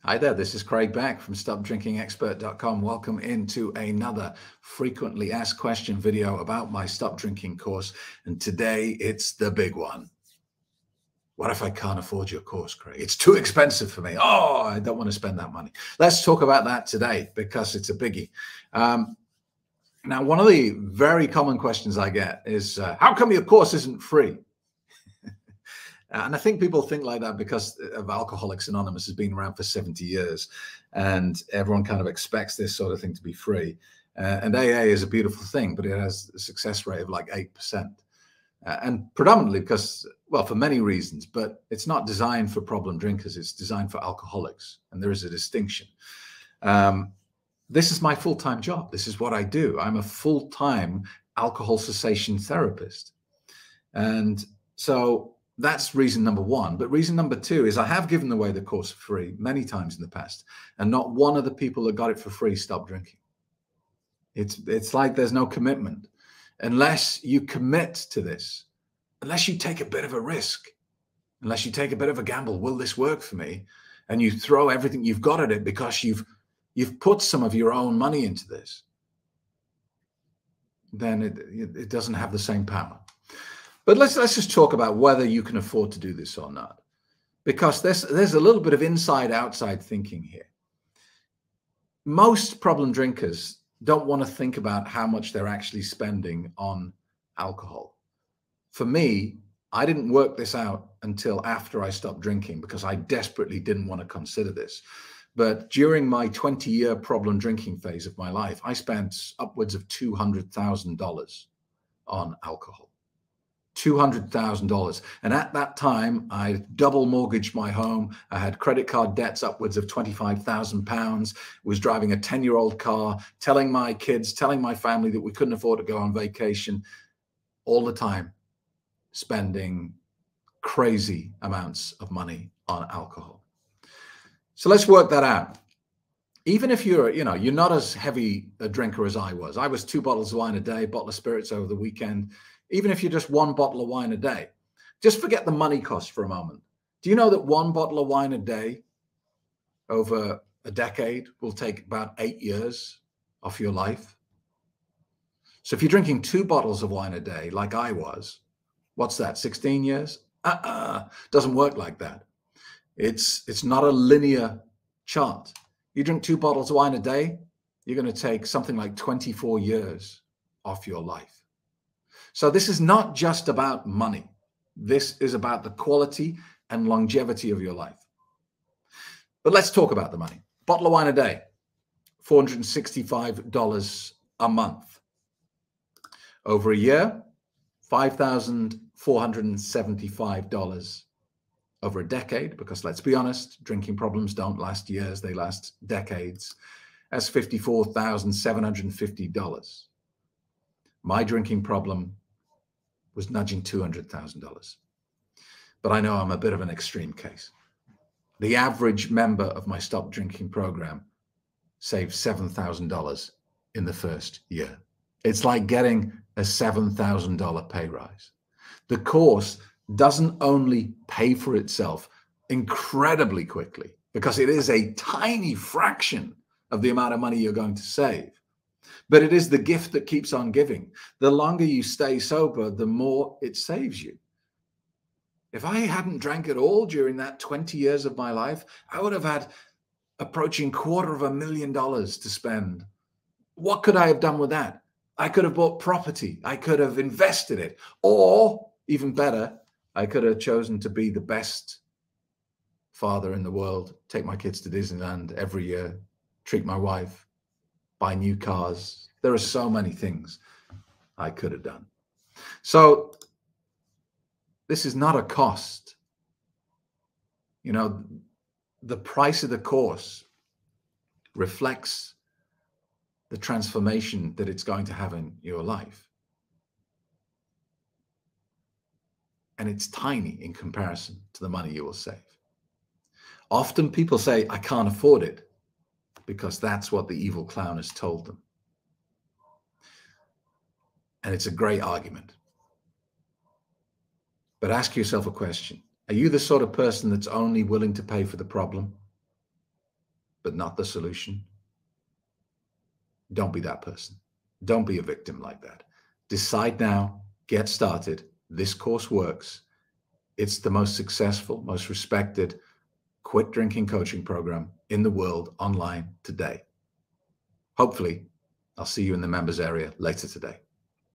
Hi there, this is Craig Beck from StopDrinkingExpert.com. Welcome into another frequently asked question video about my Stop Drinking course. And today it's the big one. What if I can't afford your course, Craig? It's too expensive for me. Oh, I don't want to spend that money. Let's talk about that today because it's a biggie. Now, one of the very common questions I get is, how come your course isn't free? And I think people think like that because of Alcoholics Anonymous has been around for 70 years and everyone kind of expects this sort of thing to be free. And AA is a beautiful thing, but it has a success rate of like 8%. And predominantly because, well, for many reasons, but it's not designed for problem drinkers. It's designed for alcoholics. And there is a distinction. This is my full-time job. This is what I do. I'm a full-time alcohol cessation therapist. And so that's reason number one. But reason number two is I have given away the course for free many times in the past, and not one of the people that got it for free stopped drinking. It's like there's no commitment. Unless you commit to this, unless you take a bit of a risk, unless you take a bit of a gamble, will this work for me? And you throw everything you've got at it because you've put some of your own money into this, then it doesn't have the same power. But let's just talk about whether you can afford to do this or not, because there's a little bit of inside-outside thinking here. Most problem drinkers don't want to think about how much they're actually spending on alcohol. For me, I didn't work this out until after I stopped drinking because I desperately didn't want to consider this. But during my 20-year problem drinking phase of my life, I spent upwards of $200,000 on alcohol. $200,000. And at that time, I double mortgaged my home. I had credit card debts upwards of £25,000, was driving a 10-year-old car, telling my kids, telling my family that we couldn't afford to go on vacation, all the time spending crazy amounts of money on alcohol. So let's work that out. Even if you're not as heavy a drinker as I was 2 bottles of wine a day, bottle of spirits over the weekend. Even if you're just 1 bottle of wine a day, just forget the money cost for a moment. Do you know that 1 bottle of wine a day over a decade will take about 8 years off your life? So if you're drinking 2 bottles of wine a day, like I was, what's that, 16 years? Doesn't work like that. It's not a linear chart. You drink 2 bottles of wine a day, you're going to take something like 24 years off your life. So this is not just about money. This is about the quality and longevity of your life. But let's talk about the money. Bottle of wine a day, $465 a month. Over a year, $5,475 over a decade, because let's be honest, drinking problems don't last years, they last decades. That's $54,750. My drinking problem was nudging $200,000. But I know I'm a bit of an extreme case. The average member of my Stop Drinking program saved $7,000 in the first year. It's like getting a $7,000 pay rise. The course doesn't only pay for itself incredibly quickly, because it is a tiny fraction of the amount of money you're going to save, but it is the gift that keeps on giving. The longer you stay sober, the more it saves you. If I hadn't drank at all during that 20 years of my life, I would have had approaching $250,000 to spend. What could I have done with that? I could have bought property. I could have invested it. Or, even better, I could have chosen to be the best father in the world, take my kids to Disneyland every year, treat my wife, buy new cars. There are so many things I could have done. So this is not a cost. You know, the price of the course reflects the transformation that it's going to have in your life. And it's tiny in comparison to the money you will save. Often people say, I can't afford it, because that's what the evil clown has told them. And it's a great argument. But ask yourself a question. Are you the sort of person that's only willing to pay for the problem? but not the solution. Don't be that person. Don't be a victim like that. Decide now, get started. This course works. It's the most successful, most respected quit drinking coaching program in the world online today. Hopefully, I'll see you in the members area later today.